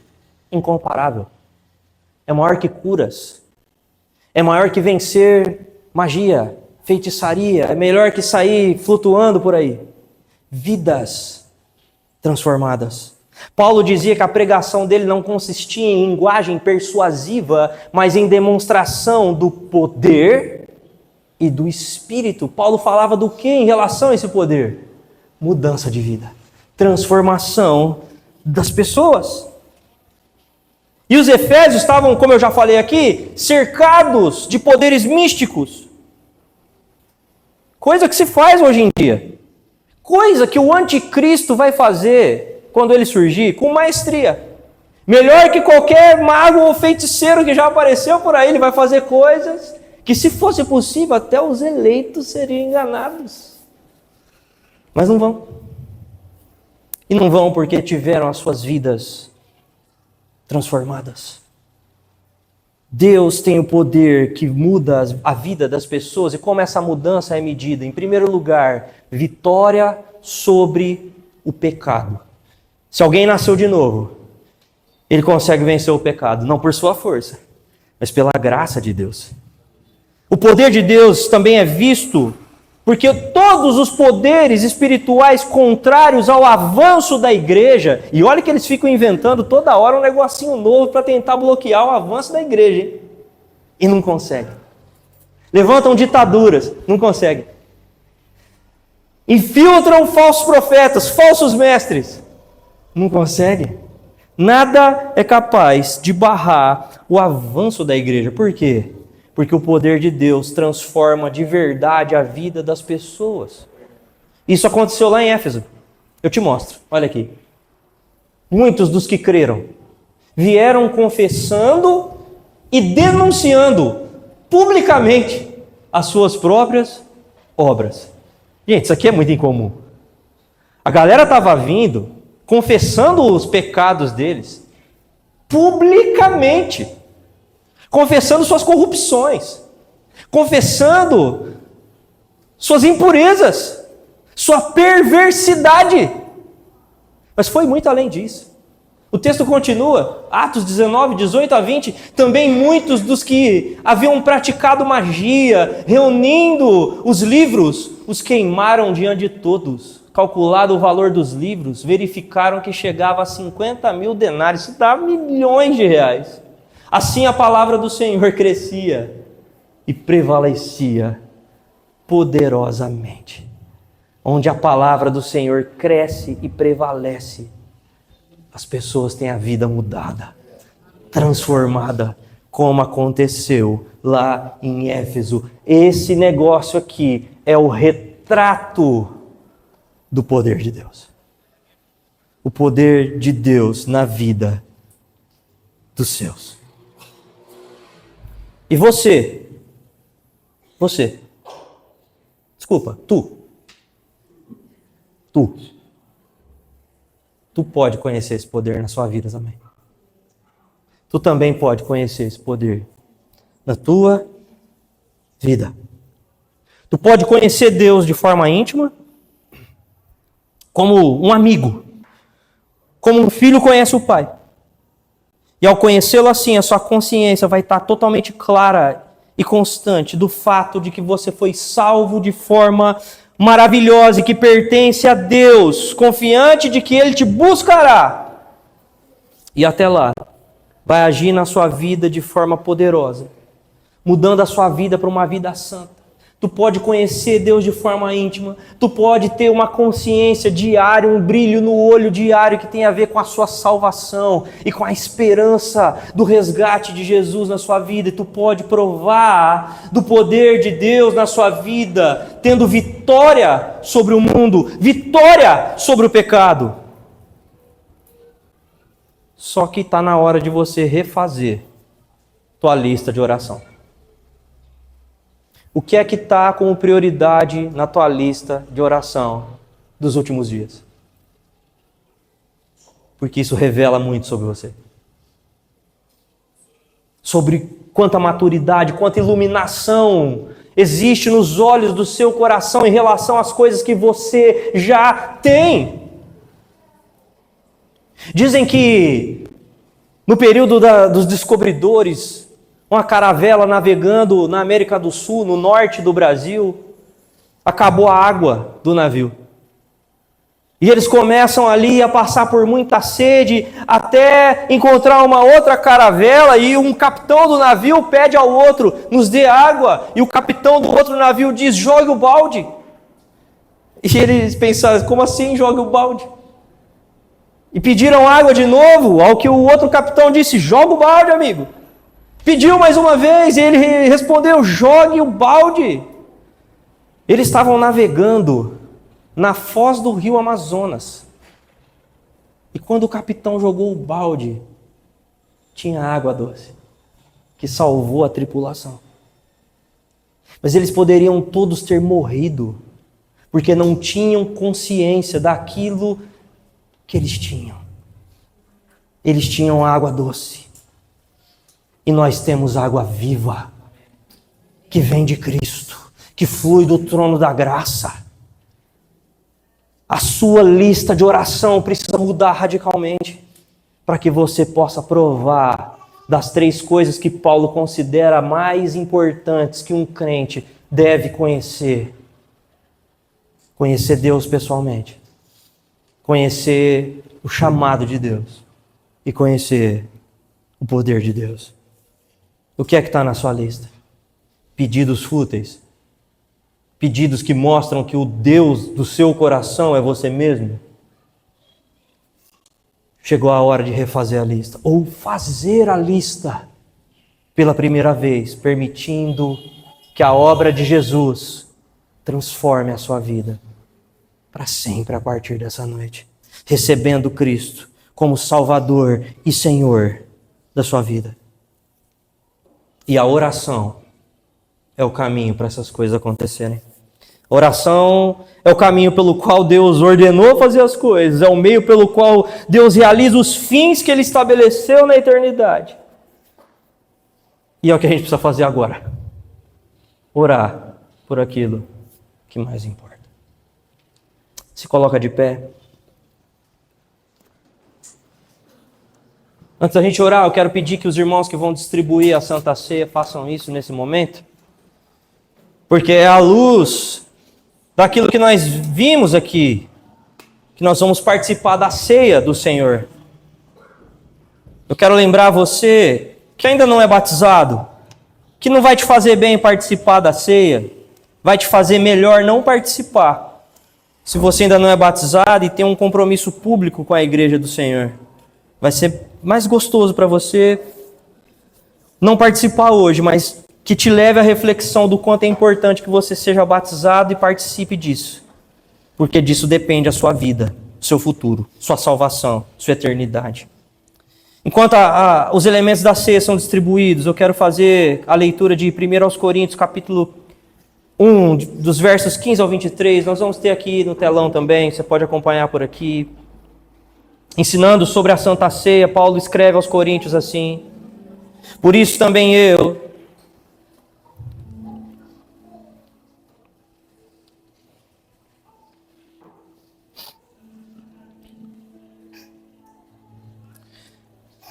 incomparável. É maior que curas. É maior que vencer magia, feitiçaria. É melhor que sair flutuando por aí. Vidas transformadas. Paulo dizia que a pregação dele não consistia em linguagem persuasiva, mas em demonstração do poder e do Espírito. Paulo falava do que em relação a esse poder? Mudança de vida, transformação das pessoas. E os efésios estavam, como eu já falei aqui, cercados de poderes místicos. Coisa que se faz hoje em dia. Coisa que o anticristo vai fazer quando ele surgir, com maestria. Melhor que qualquer mago ou feiticeiro que já apareceu por aí, ele vai fazer coisas que, se fosse possível, até os eleitos seriam enganados. Mas não vão. E não vão porque tiveram as suas vidas transformadas. Deus tem o poder que muda a vida das pessoas, e como essa mudança é medida? Em primeiro lugar, vitória sobre o pecado. Se alguém nasceu de novo, ele consegue vencer o pecado, não por sua força, mas pela graça de Deus. O poder de Deus também é visto porque todos os poderes espirituais contrários ao avanço da igreja, e olha que eles ficam inventando toda hora um negocinho novo para tentar bloquear o avanço da igreja, hein? E não conseguem. Levantam ditaduras, não conseguem. Infiltram falsos profetas, falsos mestres, não consegue. Nada é capaz de barrar o avanço da igreja. Por quê? Porque o poder de Deus transforma de verdade a vida das pessoas. Isso aconteceu lá em Éfeso. Eu te mostro, olha aqui. Muitos dos que creram vieram confessando e denunciando publicamente as suas próprias obras. Gente, isso aqui é muito incomum. A galera estava vindo confessando os pecados deles publicamente, confessando suas corrupções, confessando suas impurezas, sua perversidade. Mas foi muito além disso. O texto continua, Atos 19, 18 a 20, também muitos dos que haviam praticado magia, reunindo os livros, os queimaram diante de todos, calculado o valor dos livros, verificaram que chegava a 50 mil denários, isso dá milhões de reais. Assim a palavra do Senhor crescia e prevalecia poderosamente. Onde a palavra do Senhor cresce e prevalece, as pessoas têm a vida mudada, transformada, como aconteceu lá em Éfeso. Esse negócio aqui é o retrato do poder de Deus. O poder de Deus na vida dos seus. E você, desculpa, tu pode conhecer esse poder na sua vida também. Tu também pode conhecer esse poder na tua vida. Tu pode conhecer Deus de forma íntima, como um amigo, como um filho conhece o pai. E ao conhecê-lo assim, a sua consciência vai estar totalmente clara e constante do fato de que você foi salvo de forma maravilhosa e que pertence a Deus, confiante de que Ele te buscará. E até lá, vai agir na sua vida de forma poderosa, mudando a sua vida para uma vida santa. Tu pode conhecer Deus de forma íntima, tu pode ter uma consciência diária, um brilho no olho diário que tem a ver com a sua salvação e com a esperança do resgate de Jesus na sua vida. E tu pode provar do poder de Deus na sua vida, tendo vitória sobre o mundo, vitória sobre o pecado. Só que está na hora de você refazer tua lista de oração. O que é que está como prioridade na tua lista de oração dos últimos dias? Porque isso revela muito sobre você. Sobre quanta maturidade, quanta iluminação existe nos olhos do seu coração em relação às coisas que você já tem. Dizem que no período dos descobridores, uma caravela navegando na América do Sul, no norte do Brasil, acabou a água do navio. E eles começam ali a passar por muita sede, até encontrar uma outra caravela, e um capitão do navio pede ao outro, nos dê água, e o capitão do outro navio diz, jogue o balde. E eles pensaram, como assim jogue o balde? E pediram água de novo, ao que o outro capitão disse, joga o balde, amigo. Pediu mais uma vez e ele respondeu, jogue o balde. Eles estavam navegando na foz do rio Amazonas. E quando o capitão jogou o balde, tinha água doce, que salvou a tripulação. Mas eles poderiam todos ter morrido, porque não tinham consciência daquilo que eles tinham. Eles tinham água doce. E nós temos água viva, que vem de Cristo, que flui do trono da graça. A sua lista de oração precisa mudar radicalmente, para que você possa provar das 3 coisas que Paulo considera mais importantes que um crente deve conhecer. Conhecer Deus pessoalmente, conhecer o chamado de Deus e conhecer o poder de Deus. O que é que está na sua lista? Pedidos fúteis? Pedidos que mostram que o Deus do seu coração é você mesmo? Chegou a hora de refazer a lista. Ou fazer a lista pela primeira vez, permitindo que a obra de Jesus transforme a sua vida para sempre a partir dessa noite. Recebendo Cristo como Salvador e Senhor da sua vida. E a oração é o caminho para essas coisas acontecerem. A oração é o caminho pelo qual Deus ordenou fazer as coisas. É o meio pelo qual Deus realiza os fins que Ele estabeleceu na eternidade. E é o que a gente precisa fazer agora. Orar por aquilo que mais importa. Se coloca de pé. Antes da gente orar, eu quero pedir que os irmãos que vão distribuir a Santa Ceia façam isso nesse momento. Porque é à luz daquilo que nós vimos aqui que nós vamos participar da ceia do Senhor. Eu quero lembrar você que ainda não é batizado, que não vai te fazer bem participar da ceia, vai te fazer melhor não participar. Se você ainda não é batizado e tem um compromisso público com a igreja do Senhor, vai ser mais gostoso para você não participar hoje, mas que te leve à reflexão do quanto é importante que você seja batizado e participe disso. Porque disso depende a sua vida, seu futuro, sua salvação, sua eternidade. Enquanto os elementos da ceia são distribuídos, eu quero fazer a leitura de 1 Coríntios, capítulo 1, dos versos 15 ao 23. Nós vamos ter aqui no telão também, você pode acompanhar por aqui. Ensinando sobre a Santa Ceia, Paulo escreve aos Coríntios assim: por isso também eu,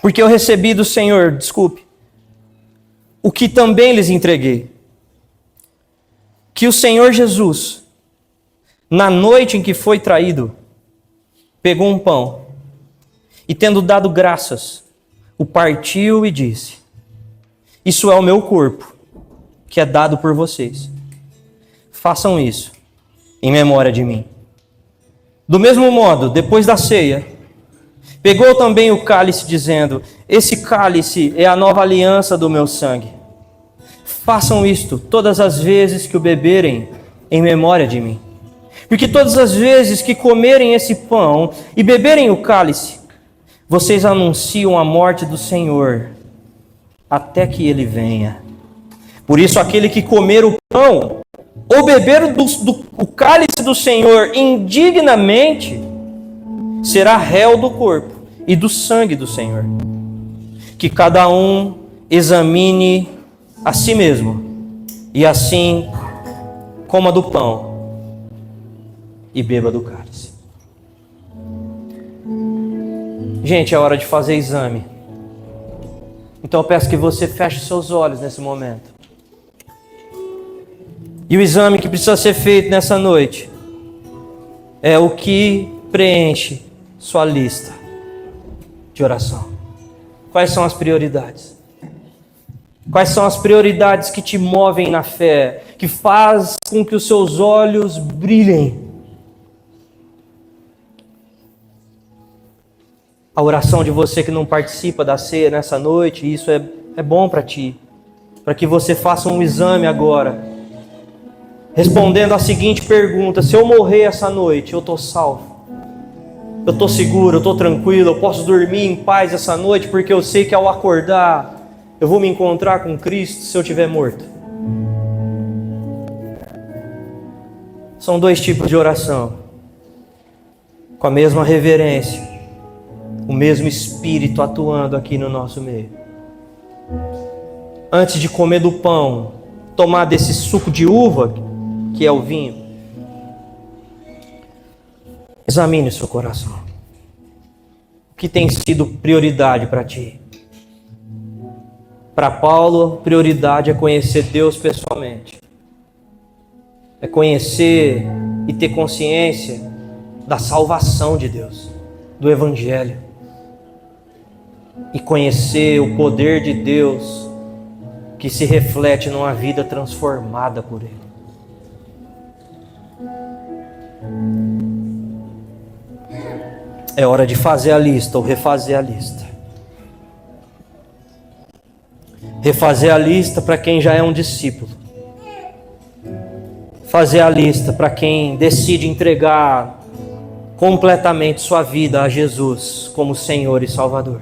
porque eu recebi do Senhor, o que também lhes entreguei, que o Senhor Jesus, na noite em que foi traído, pegou um pão e, tendo dado graças, o partiu e disse: isso é o meu corpo, que é dado por vocês. Façam isso em memória de mim. Do mesmo modo, depois da ceia, pegou também o cálice, dizendo: esse cálice é a nova aliança do meu sangue. Façam isto todas as vezes que o beberem em memória de mim. Porque todas as vezes que comerem esse pão e beberem o cálice, vocês anunciam a morte do Senhor até que ele venha. Por isso, aquele que comer o pão ou beber o cálice do Senhor indignamente será réu do corpo e do sangue do Senhor. Que cada um examine a si mesmo, e assim coma do pão e beba do cálice. Gente, é hora de fazer exame. Então eu peço que você feche seus olhos nesse momento. E o exame que precisa ser feito nessa noite é o que preenche sua lista de oração. Quais são as prioridades? Quais são as prioridades que te movem na fé, que faz com que os seus olhos brilhem? A oração de você que não participa da ceia nessa noite, isso é bom para ti, para que você faça um exame agora, respondendo a seguinte pergunta: se eu morrer essa noite, eu estou salvo? Eu estou seguro, eu estou tranquilo, eu posso dormir em paz essa noite, porque eu sei que ao acordar, eu vou me encontrar com Cristo se eu estiver morto? São dois tipos de oração, com a mesma reverência, o mesmo Espírito atuando aqui no nosso meio. Antes de comer do pão, tomar desse suco de uva, que é o vinho, examine o seu coração. O que tem sido prioridade para ti? Para Paulo, prioridade é conhecer Deus pessoalmente. É conhecer e ter consciência da salvação de Deus, do Evangelho. E conhecer o poder de Deus que se reflete numa vida transformada por Ele. É hora de fazer a lista ou refazer a lista. Refazer a lista para quem já é um discípulo. Fazer a lista para quem decide entregar completamente sua vida a Jesus como Senhor e Salvador.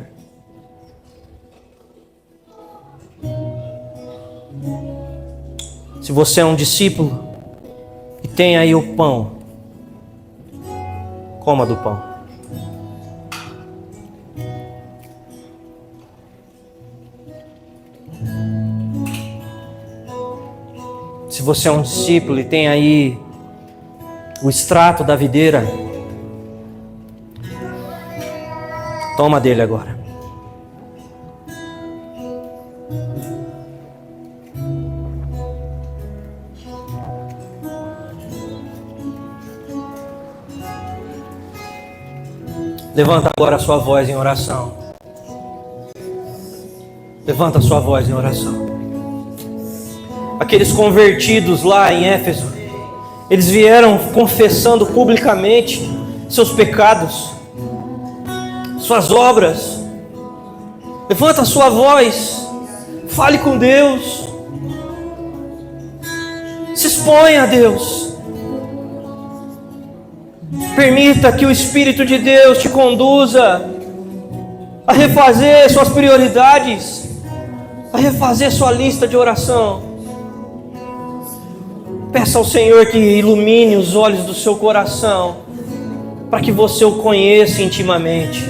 Se você é um discípulo e tem aí o pão, coma do pão. Se você é um discípulo e tem aí o extrato da videira, toma dele agora. Levanta agora a sua voz em oração. Levanta a sua voz em oração. Aqueles convertidos lá em Éfeso, eles vieram confessando publicamente seus pecados, suas obras. Levanta a sua voz, fale com Deus, se exponha a Deus. Permita que o Espírito de Deus te conduza a refazer suas prioridades, a refazer sua lista de oração. Peça ao Senhor que ilumine os olhos do seu coração, para que você o conheça intimamente,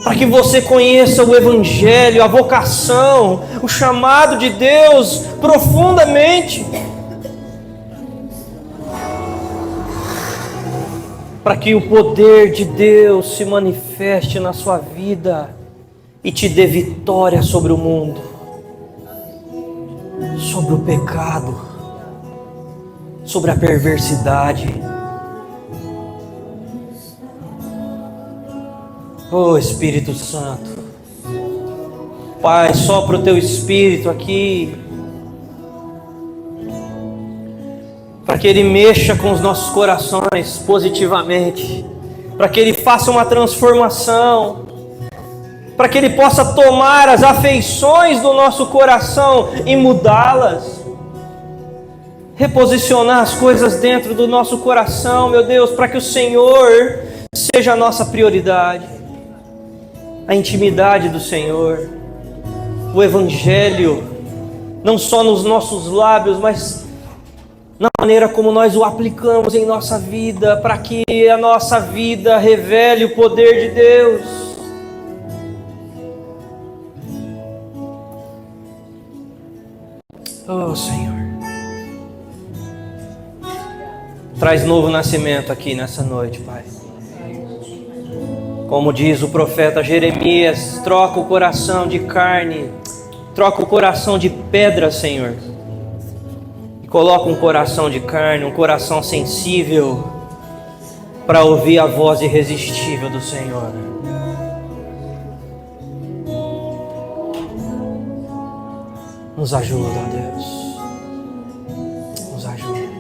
para que você conheça o Evangelho, a vocação, o chamado de Deus profundamente, para que o poder de Deus se manifeste na sua vida e te dê vitória sobre o mundo, sobre o pecado, sobre a perversidade. Oh Espírito Santo, Pai, sopra o teu Espírito aqui, para que Ele mexa com os nossos corações positivamente, para que Ele faça uma transformação, para que Ele possa tomar as afeições do nosso coração e mudá-las, reposicionar as coisas dentro do nosso coração, meu Deus, para que o Senhor seja a nossa prioridade, a intimidade do Senhor, o Evangelho, não só nos nossos lábios, mas na maneira como nós o aplicamos em nossa vida, para que a nossa vida revele o poder de Deus. Oh Senhor, traz novo nascimento aqui nessa noite, Pai. Como diz o profeta Jeremias, troca o coração de carne, troca o coração de pedra, Senhor, e coloca um coração de carne, um coração sensível, para ouvir a voz irresistível do Senhor. Nos ajuda, Deus.